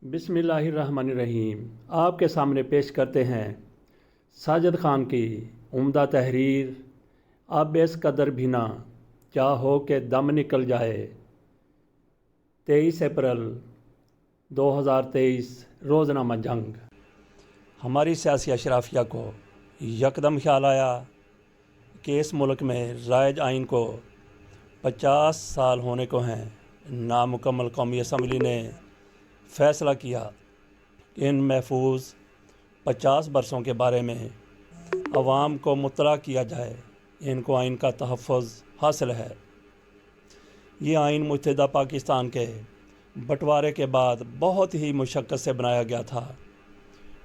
بسم اللہ الرحمن الرحیم۔ آپ کے سامنے پیش کرتے ہیں ساجد خان کی عمدہ تحریر اب اس قدر بھی نہ چاہو کہ دم نکل جائے۔ 23 اپریل 2023 روزنامہ جنگ۔ ہماری سیاسی اشرافیہ کو یکدم خیال آیا کہ اس ملک میں رائج آئین کو 50 سال ہونے کو ہیں۔ نامکمل قومی اسمبلی نے فیصلہ کیا کہ ان محفوظ 50 برسوں کے بارے میں عوام کو مطلع کیا جائے۔ ان کو آئین کا تحفظ حاصل ہے۔ یہ آئین متحدہ پاکستان کے بٹوارے کے بعد بہت ہی مشقت سے بنایا گیا تھا۔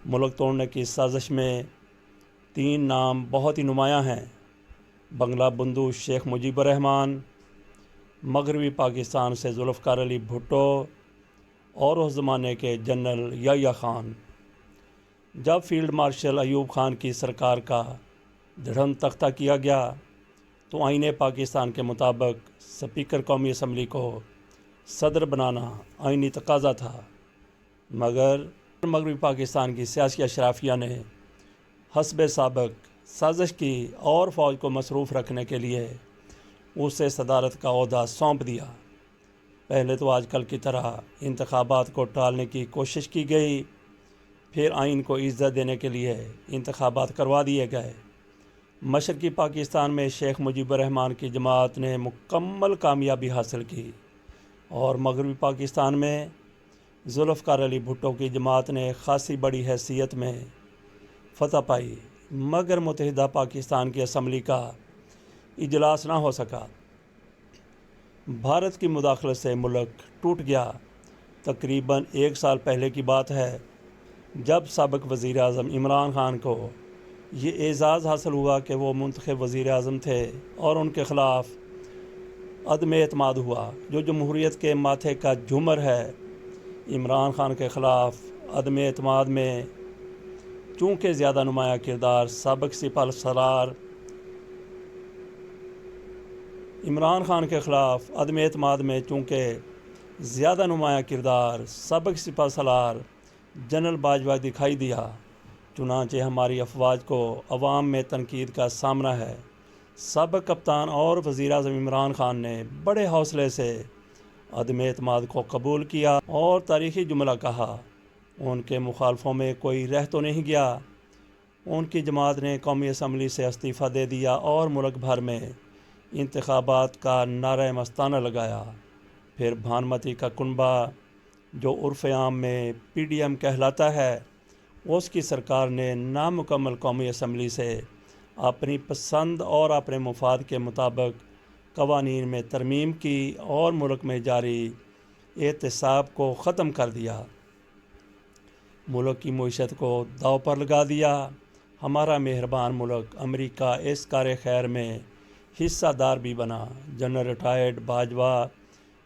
ملک توڑنے کی سازش میں 3 نام بہت ہی نمایاں ہیں: بنگلہ بندو شیخ مجیب الرحمن، مغربی پاکستان سے ذوالفقار علی بھٹو اور اس زمانے کے جنرل یحییٰ خان۔ جب فیلڈ مارشل ایوب خان کی سرکار کا دھڑم تختہ کیا گیا تو آئین پاکستان کے مطابق سپیکر قومی اسمبلی کو صدر بنانا آئینی تقاضا تھا، مگر مغربی پاکستان کی سیاسی اشرافیہ نے حسب سابق سازش کی اور فوج کو مصروف رکھنے کے لیے اسے صدارت کا عہدہ سونپ دیا۔ پہلے تو آج کل کی طرح انتخابات کو ٹالنے کی کوشش کی گئی، پھر آئین کو عزت دینے کے لیے انتخابات کروا دیے گئے۔ مشرقی پاکستان میں شیخ مجیب الرحمن کی جماعت نے مکمل کامیابی حاصل کی اور مغربی پاکستان میں ذوالفقار علی بھٹو کی جماعت نے خاصی بڑی حیثیت میں فتح پائی، مگر متحدہ پاکستان کی اسمبلی کا اجلاس نہ ہو سکا۔ بھارت کی مداخلت سے ملک ٹوٹ گیا۔ تقریباً 1 سال پہلے کی بات ہے جب سابق وزیر اعظم عمران خان کو یہ اعزاز حاصل ہوا کہ وہ منتخب وزیر اعظم تھے اور ان کے خلاف عدم اعتماد ہوا، جو جمہوریت کے ماتھے کا جھومر ہے۔ عمران خان کے خلاف عدم اعتماد میں چونکہ زیادہ نمایاں کردار سابق سپہ سالار عمران خان کے خلاف عدم اعتماد میں چونکہ زیادہ نمایاں کردار سابق سپہ سالار جنرل باجوہ دکھائی دیا، چنانچہ ہماری افواج کو عوام میں تنقید کا سامنا ہے۔ سابق کپتان اور وزیر اعظم عمران خان نے بڑے حوصلے سے عدم اعتماد کو قبول کیا اور تاریخی جملہ کہا، ان کے مخالفوں میں کوئی رہ تو نہیں گیا۔ ان کی جماعت نے قومی اسمبلی سے استعفیٰ دے دیا اور ملک بھر میں انتخابات کا نعرہ مستانہ لگایا۔ پھر بھانمتی کا کنبہ، جو عرف عام میں پی ڈی ایم کہلاتا ہے، اس کی سرکار نے نامکمل قومی اسمبلی سے اپنی پسند اور اپنے مفاد کے مطابق قوانین میں ترمیم کی اور ملک میں جاری احتساب کو ختم کر دیا۔ ملک کی معیشت کو داؤ پر لگا دیا۔ ہمارا مہربان ملک امریکہ اس کار خیر میں حصہ دار بھی بنا۔ جنرل ریٹائرڈ باجوہ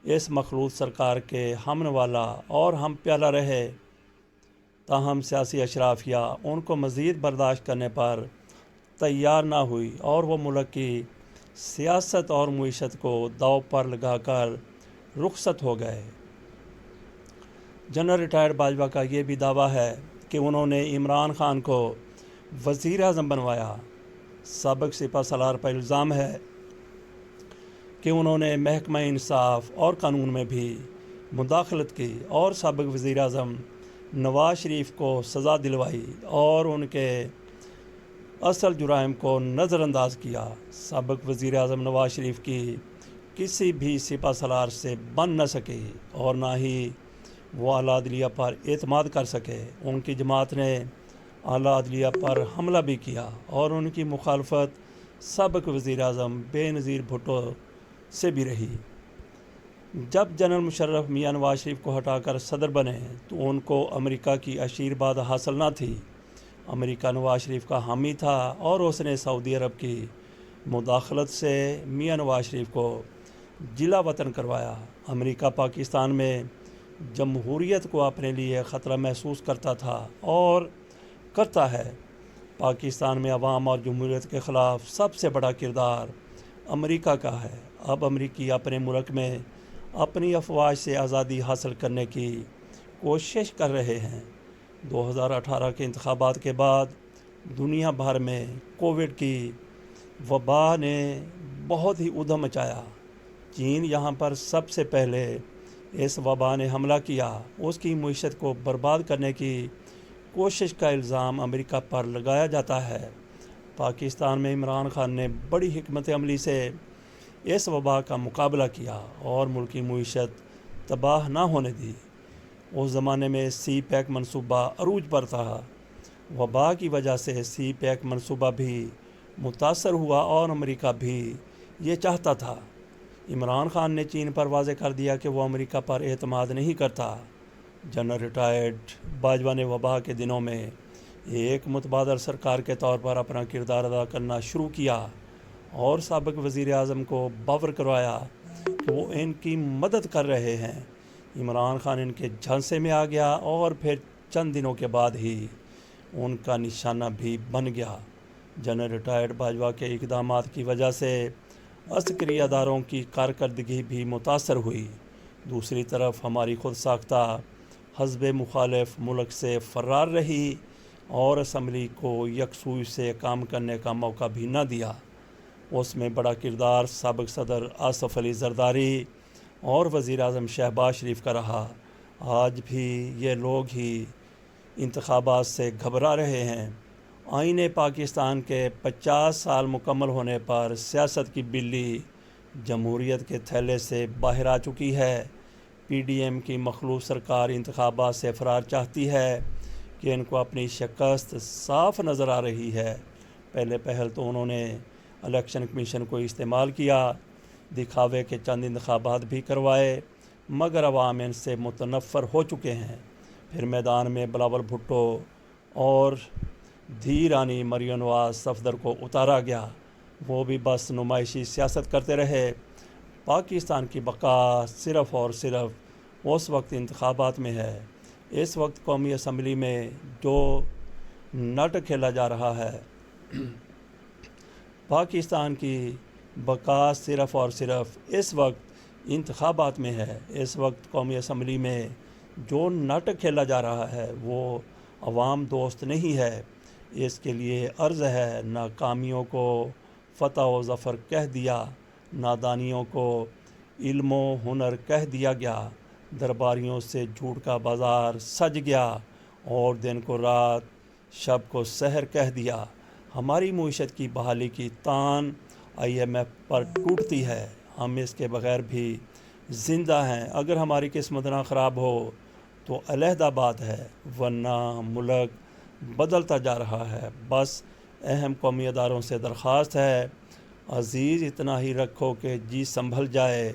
اس مخلوط سرکار کے ہم نوالا اور ہم پیالہ رہے، تاہم سیاسی اشرافیہ ان کو مزید برداشت کرنے پر تیار نہ ہوئی اور وہ ملک کی سیاست اور معیشت کو داؤ پر لگا کر رخصت ہو گئے۔ جنرل ریٹائرڈ باجوہ کا یہ بھی دعویٰ ہے کہ انہوں نے عمران خان کو وزیر اعظم بنوایا۔ سابق سپہ سالار پر الزام ہے کہ انہوں نے محکمہ انصاف اور قانون میں بھی مداخلت کی اور سابق وزیر اعظم نواز شریف کو سزا دلوائی اور ان کے اصل جرائم کو نظر انداز کیا۔ سابق وزیر اعظم نواز شریف کی کسی بھی سپہ سالار سے بن نہ سکی اور نہ ہی وہ اعلیٰ عدلیہ پر اعتماد کر سکے۔ ان کی جماعت نے اعلیٰ عدلیہ پر حملہ بھی کیا اور ان کی مخالفت سابق وزیر اعظم بے نظیر بھٹو سے بھی رہی۔ جب جنرل مشرف میاں نواز شریف کو ہٹا کر صدر بنے تو ان کو امریکہ کی آشیرواد حاصل نہ تھی۔ امریکہ نواز شریف کا حامی تھا اور اس نے سعودی عرب کی مداخلت سے میاں نواز شریف کو جلا وطن کروایا۔ امریکہ پاکستان میں جمہوریت کو اپنے لیے خطرہ محسوس کرتا تھا اور کرتا ہے۔ پاکستان میں عوام اور جمہوریت کے خلاف سب سے بڑا کردار امریکہ کا ہے۔ اب امریکی اپنے ملک میں اپنی افواج سے آزادی حاصل کرنے کی کوشش کر رہے ہیں۔ 2018 کے انتخابات کے بعد دنیا بھر میں کووڈ کی وبا نے بہت ہی ادھم مچایا۔ چین یہاں پر سب سے پہلے اس وبا نے حملہ کیا۔ اس کی معیشت کو برباد کرنے کی کوشش کا الزام امریکہ پر لگایا جاتا ہے۔ پاکستان میں عمران خان نے بڑی حکمت عملی سے اس وبا کا مقابلہ کیا اور ملک کی معیشت تباہ نہ ہونے دی۔ اس زمانے میں سی پیک منصوبہ عروج پر تھا۔ وبا کی وجہ سے سی پیک منصوبہ بھی متاثر ہوا اور امریکہ بھی یہ چاہتا تھا۔ عمران خان نے چین پر واضح کر دیا کہ وہ امریکہ پر اعتماد نہیں کرتا۔ جنرل ریٹائرڈ باجوہ نے وبا کے دنوں میں ایک متبادل سرکار کے طور پر اپنا کردار ادا کرنا شروع کیا اور سابق وزیر اعظم کو باور کروایا کہ وہ ان کی مدد کر رہے ہیں۔ عمران خان ان کے جھانسے میں آ گیا اور پھر چند دنوں کے بعد ہی ان کا نشانہ بھی بن گیا۔ جنرل ریٹائرڈ باجوہ کے اقدامات کی وجہ سے عسکری اداروں کی کارکردگی بھی متاثر ہوئی۔ دوسری طرف ہماری خود ساختہ حزب مخالف ملک سے فرار رہی اور اسمبلی کو یکسوئی سے کام کرنے کا موقع بھی نہ دیا۔ اس میں بڑا کردار سابق صدر آصف علی زرداری اور وزیر اعظم شہباز شریف کا رہا۔ آج بھی یہ لوگ ہی انتخابات سے گھبرا رہے ہیں۔ آئین پاکستان کے 50 سال مکمل ہونے پر سیاست کی بلی جمہوریت کے تھیلے سے باہر آ چکی ہے۔ پی ڈی ایم کی مخلوط سرکار انتخابات سے فرار چاہتی ہے کہ ان کو اپنی شکست صاف نظر آ رہی ہے۔ پہلے پہل تو انہوں نے الیکشن کمیشن کو استعمال کیا، دکھاوے کے چند انتخابات بھی کروائے، مگر عوام ان سے متنفر ہو چکے ہیں۔ پھر میدان میں بلاول بھٹو اور دھی رانی مریم نواز صفدر کو اتارا گیا، وہ بھی بس نمائشی سیاست کرتے رہے۔ پاکستان کی بقا صرف اور صرف اس وقت انتخابات میں ہے۔ اس وقت قومی اسمبلی میں جو نٹ کھیلا جا رہا ہے، پاکستان کی بقا صرف اور صرف اس وقت انتخابات میں ہے۔ اس وقت قومی اسمبلی میں جو نٹ کھیلا جا رہا ہے وہ عوام دوست نہیں ہے۔ اس کے لیے عرض ہے، ناکامیوں کو فتح و ظفر کہہ دیا، نادانیوں کو علم و ہنر کہہ دیا گیا، درباریوں سے جھوٹ کا بازار سج گیا اور دن کو رات شب کو سحر کہہ دیا۔ ہماری معیشت کی بحالی کی تان آئی ایم ایف پر ٹوٹتی ہے۔ ہم اس کے بغیر بھی زندہ ہیں۔ اگر ہماری قسمت نہ خراب ہو تو علیحدہ بات ہے، ورنہ ملک بدلتا جا رہا ہے۔ بس اہم قومی اداروں سے درخواست ہے، عزیز اتنا ہی رکھو کہ جی سنبھل جائے۔